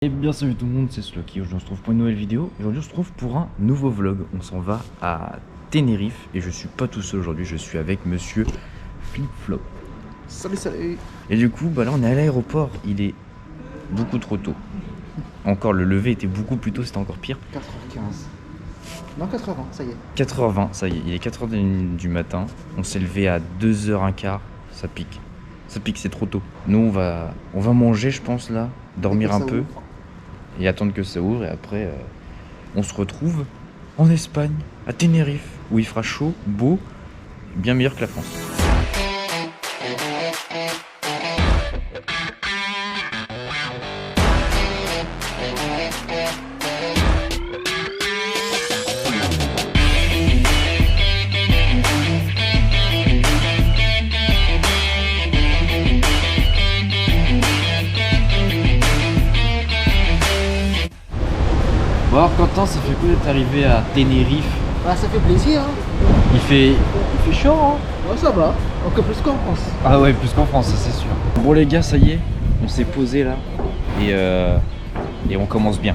Et bien salut tout le monde, c'est Sloky. Aujourd'hui on se retrouve pour une nouvelle vidéo. Aujourd'hui on se retrouve pour un nouveau vlog. On s'en va à Tenerife et je suis pas tout seul aujourd'hui, je suis avec monsieur Flip-Flop. Salut, salut. Et du coup bah là on est à l'aéroport, il est beaucoup trop tôt. Encore le lever était beaucoup plus tôt, c'était encore pire. 4h15. Non, 4h20, ça y est. 4h20, ça y est, il est 4h du matin. On s'est levé à 2h15, ça pique. Ça pique, c'est trop tôt. Nous on va manger je pense là, dormir un peu. Et attendre que ça ouvre et après on se retrouve en Espagne, à Tenerife, où il fera chaud, beau, bien meilleur que la France. Bon alors Quentin, ça fait quoi d'être arrivé à Tenerife? Bah, ça fait plaisir, hein. Il fait chaud hein? Ouais, ça va. Encore plus qu'en France. Ah ouais, plus qu'en France, ça c'est sûr. Bon les gars, ça y est, on s'est posé là et on commence bien.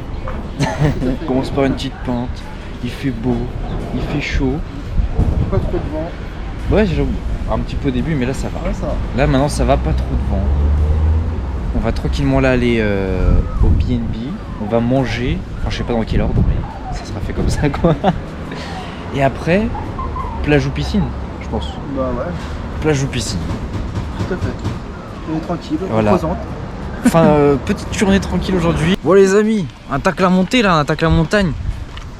On commence par une petite pente, il fait beau, il fait chaud. Pas trop de vent. Ouais, j'avoue, un petit peu au début, mais là ça va. Ouais, ça va. Là maintenant ça va, pas trop de vent. On va tranquillement là aller au BNB. On va manger. Enfin je sais pas dans quel ordre mais ça sera fait comme ça quoi. Et après, plage ou piscine, je pense. Bah ouais, Plage ou piscine. tout à fait. On est tranquille, Voilà. reposante. Enfin petite journée tranquille aujourd'hui. Bon les amis, on attaque la montée là, on attaque la montagne.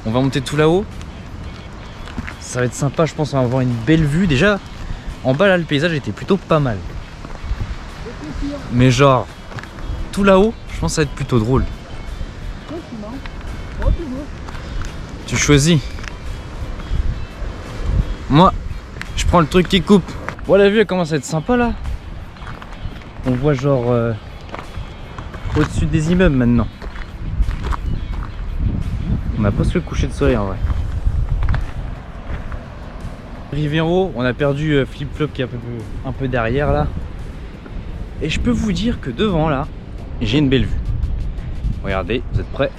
On va monter tout là-haut. Ça va être sympa, je pense on va avoir une belle vue. Déjà, en bas là le paysage était plutôt pas mal. Mais genre, tout là-haut, je pense que ça va être plutôt drôle. Tu choisis. Moi, je prends le truc qui coupe. Bon, la vue elle commence à être sympa là. On voit genre au-dessus des immeubles maintenant. On a presque le coucher de soleil en vrai. Arrivé en haut, on a perdu Flip-Flop qui est un peu derrière là. Et je peux vous dire que devant là, j'ai une belle vue. Regardez, vous êtes prêts?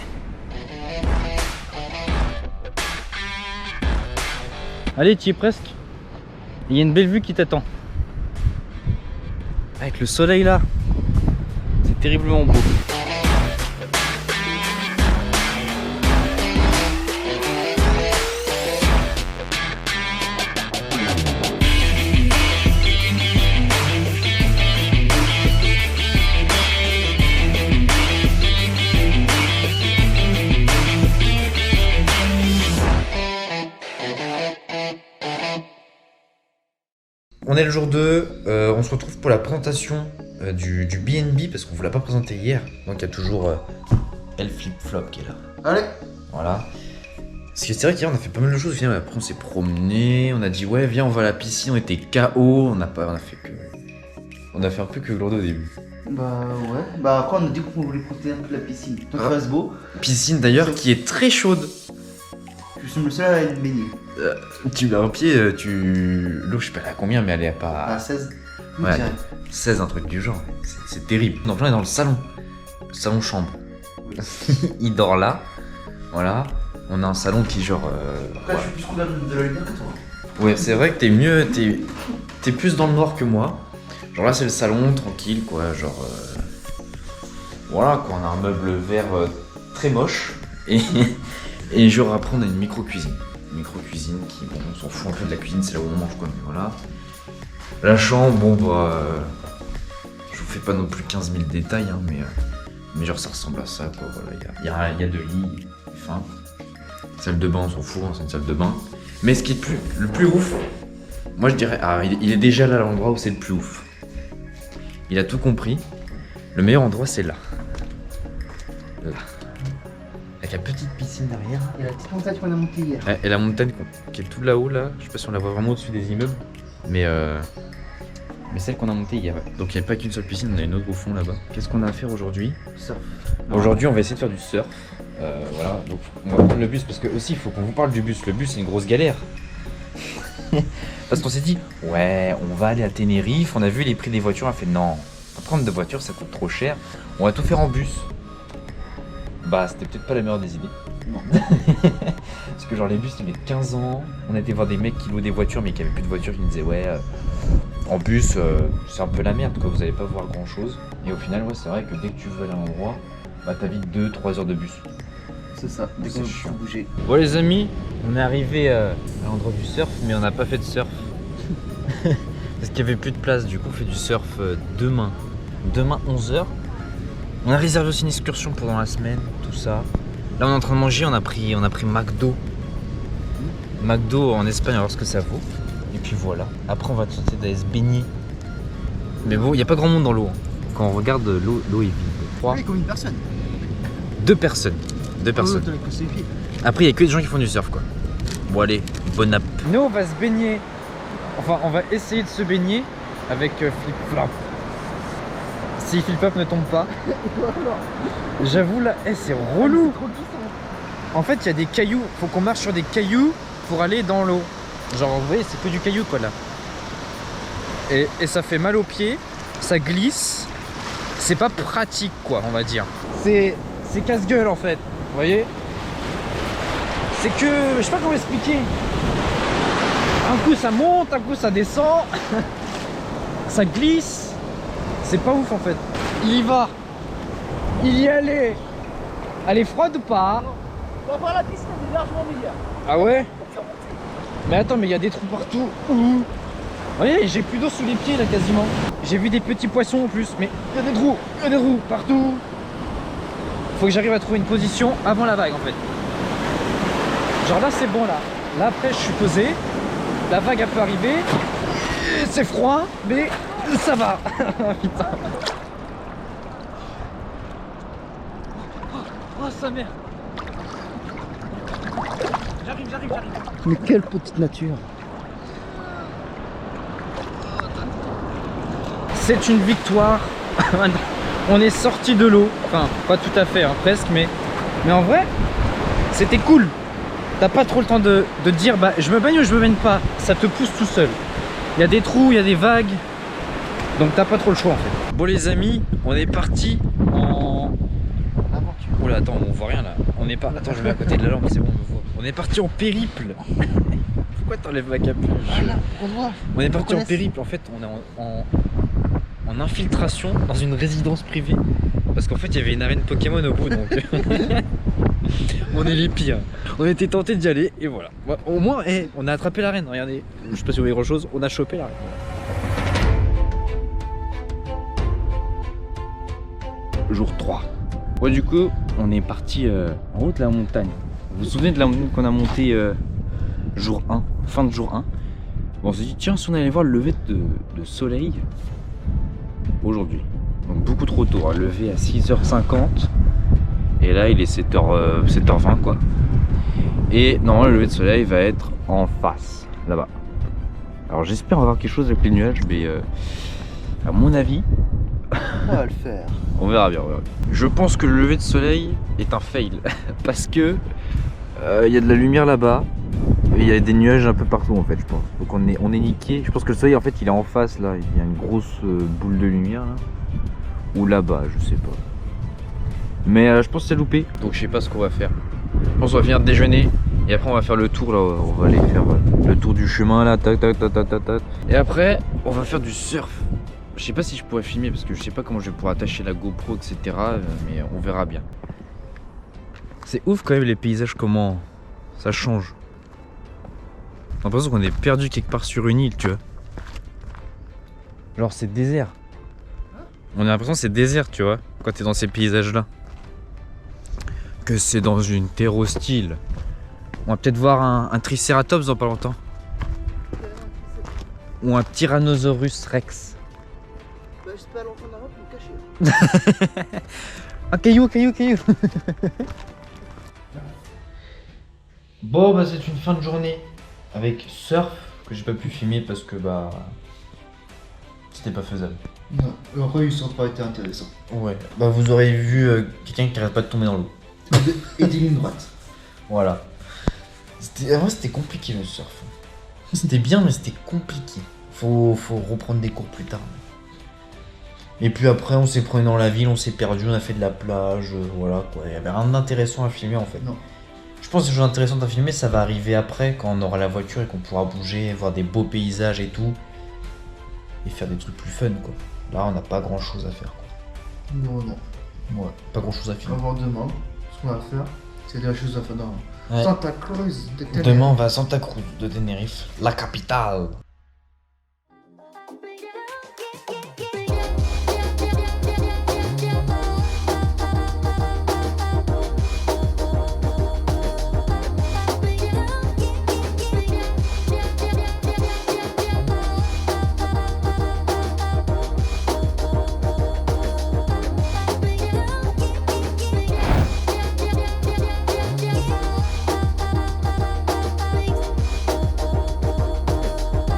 Allez, tu y es presque. Il y a une belle vue qui t'attend. Avec le soleil là, c'est terriblement beau. On est le jour 2, on se retrouve pour la présentation du BNB parce qu'on vous l'a pas présenté hier. Donc il y a toujours El Flip-Flop qui est là. Allez. Voilà. Parce que c'est vrai qu'hier on a fait pas mal de choses. Finalement, après on s'est promené, on a dit ouais viens on va à la piscine, on était KO, on a fait un peu que lourd au début. Bah ouais. Bah après, on a dit qu'on voulait profiter un peu de la piscine. Donc, Ah. il fasse beau. Piscine d'ailleurs qui est très chaude. Je suis le seul à être baigné. Tu mets un pied, l'eau je sais pas à combien mais elle est pas À 16. Ouais. Direct. 16 un truc du genre. C'est terrible. Donc là on est dans le salon. Le salon chambre. Il dort là. Voilà. On a un salon qui genre. Après, je suis plus couvert de la lumière que toi. Ouais, c'est vrai que t'es mieux. T'es plus dans le noir que moi. Genre là c'est le salon tranquille quoi. Genre. Voilà quoi. On a un meuble vert très moche. Et genre après on a une micro-cuisine. Micro-cuisine qui, bon, on s'en fout un peu de la cuisine, c'est là où on mange quoi, mais voilà. La chambre, bon bah. Je vous fais pas non plus 15 000 détails, hein, mais genre ça ressemble à ça quoi, voilà. Il y a deux lits, enfin. Salle de bain, on s'en fout, hein, c'est une salle de bain. Mais ce qui est le plus ouf, moi je dirais, il est déjà là à l'endroit où c'est le plus ouf. Il a tout compris. Le meilleur endroit c'est là. Là. Avec la petite piscine derrière. Il y a la petite montagne qu'on a montée hier. Et la montagne qui est tout là-haut là, je sais pas si on la voit vraiment au-dessus des immeubles, mais celle qu'on a montée hier. Donc il n'y a pas qu'une seule piscine, on a une autre au fond là-bas. Qu'est-ce qu'on a à faire aujourd'hui? Surf. Aujourd'hui on va essayer de faire du surf. Voilà, donc on va prendre le bus parce que aussi il faut qu'on vous parle du bus. Le bus c'est une grosse galère. Parce qu'on s'est dit, ouais, on va aller à Tenerife, on a vu les prix des voitures, on a fait non, prendre de voiture ça coûte trop cher, on va tout faire en bus. Bah c'était peut-être pas la meilleure des idées. Non. Parce que genre les bus ils avaient 15 ans, on était voir des mecs qui louaient des voitures mais qui avaient plus de voitures, qui nous disaient ouais en bus c'est un peu la merde quoi, vous allez pas voir grand chose. Et au final ouais c'est vrai que dès que tu veux aller à un endroit, bah t'as vite 2-3 heures de bus. C'est ça, dès qu'on chiant. peut bouger. Bon les amis, on est arrivé à l'endroit du surf mais on n'a pas fait de surf. Parce qu'il y avait plus de place, du coup on fait du surf demain. Demain 11h. On a réservé aussi une excursion pendant la semaine, tout ça. Là on est en train de manger, on a pris McDo. McDo en Espagne, on va voir ce que ça vaut. Et puis voilà. Après on va tenter d'aller se baigner. Mais bon, il n'y a pas grand monde dans l'eau. Quand on regarde l'eau est vide. 3, Oui, comme une personne. 2 personnes. 2 personnes. Après il n'y a que des gens qui font du surf quoi. Bon allez, bonne app. Nous on va se baigner. Enfin on va essayer de se baigner avec flip-flop. Si flip-flop ne tombe pas. J'avoue là, c'est relou. En fait, il y a des cailloux, faut qu'on marche sur des cailloux pour aller dans l'eau. Genre, vous voyez, c'est que du caillou quoi là. Et ça fait mal aux pieds, ça glisse. C'est pas pratique quoi, on va dire. C'est casse-gueule en fait, vous voyez. C'est que, je sais pas comment expliquer. Un coup ça monte, un coup ça descend. Ça glisse. C'est pas ouf en fait. Il y va. Il y allait. Elle est froide ou pas? On va voir la piscine, elle est largement meilleure. Ah ouais? Mais attends, mais il y a des trous partout. Vous voyez, j'ai plus d'eau sous les pieds là quasiment. J'ai vu des petits poissons en plus, mais il y a des trous, partout. Faut que j'arrive à trouver une position avant la vague en fait. Genre là c'est bon là. Là après je suis posé. La vague elle peut arriver. C'est froid, mais ça va. Putain. Oh sa mère. J'arrive. Mais quelle petite nature. C'est une victoire. On est sorti de l'eau. Enfin, pas tout à fait, hein, presque, mais en vrai, c'était cool. T'as pas trop le temps de dire bah je me baigne ou je me baigne pas. Ça te pousse tout seul. Il y a des trous, il y a des vagues. Donc t'as pas trop le choix en fait. Bon les amis, on est parti en aventure. Oh là attends, on voit rien là. On est pas. Attends, je vais à côté de la lampe, c'est bon, on me voit. On est parti en périple. Pourquoi t'enlèves ma capuche? Voilà, on voit. On est parti en périple. En fait, on est en infiltration dans une résidence privée. Parce qu'en fait, il y avait une arène Pokémon au bout, donc on est les pires. On était tentés d'y aller et voilà. Au moins, on a attrapé l'arène. Regardez, je sais pas si vous voyez grand chose, on a chopé l'arène. Jour 3. Ouais, du coup, on est parti en haut de la montagne. Vous vous souvenez de la montagne qu'on a montée jour 1, fin de jour 1? Bon, on s'est dit, tiens, si on allait voir le lever de soleil aujourd'hui. Donc beaucoup trop tôt, hein. Levé à 6h50. Et là, il est 7h20 quoi. Et normalement, le lever de soleil va être en face, là-bas. Alors j'espère avoir quelque chose avec les nuages, mais à mon avis, On va le faire. on verra bien. Je pense que le lever de soleil est un fail. Parce que il y a de la lumière là-bas. Et il y a des nuages un peu partout en fait, je pense. Donc on est niqué. Je pense que le soleil en fait il est en face là. Il y a une grosse boule de lumière là. Ou là-bas, je sais pas. Mais je pense que c'est loupé. Donc je sais pas ce qu'on va faire. Je pense qu'on va venir déjeuner. Et après on va faire le tour là. On va aller faire le tour du chemin là. Tac tac tac tac tac tac. Et après on va faire du surf. Je sais pas si je pourrais filmer parce que je sais pas comment je vais pouvoir attacher la GoPro etc. Mais on verra bien. C'est ouf quand même les paysages, comment ça change. J'ai l'impression qu'on est perdu quelque part sur une île, tu vois. Genre c'est désert. On a l'impression que c'est désert, tu vois, quand t'es dans ces paysages-là. Que c'est dans une terre hostile. On va peut-être voir un Triceratops dans pas longtemps. Ou un Tyrannosaurus Rex. Bah, j'espère longtemps d'avant pour me cacher. Un caillou. Bon bah c'est une fin de journée avec surf que j'ai pas pu filmer parce que bah c'était pas faisable. Non, après, ils n'ont pas été intéressants. Ouais, bah vous aurez vu quelqu'un qui arrête pas de tomber dans l'eau. Et des lignes droites. Voilà. En vrai c'était compliqué le surf. C'était bien mais c'était compliqué. Faut reprendre des cours plus tard. Et puis après, on s'est promené dans la ville, on s'est perdu, on a fait de la plage, voilà quoi. Il y avait rien d'intéressant à filmer en fait. Non. Je pense que les choses intéressantes à filmer, ça va arriver après, quand on aura la voiture et qu'on pourra bouger, voir des beaux paysages et tout. Et faire des trucs plus fun quoi. Là, on n'a pas grand chose à faire quoi. Non, non. Ouais, pas grand chose à On va filmer. voir demain. Ce qu'on va faire, c'est des choses à faire dans Ouais. Santa Cruz de Tenerife. Demain, on va à Santa Cruz de Tenerife, la capitale.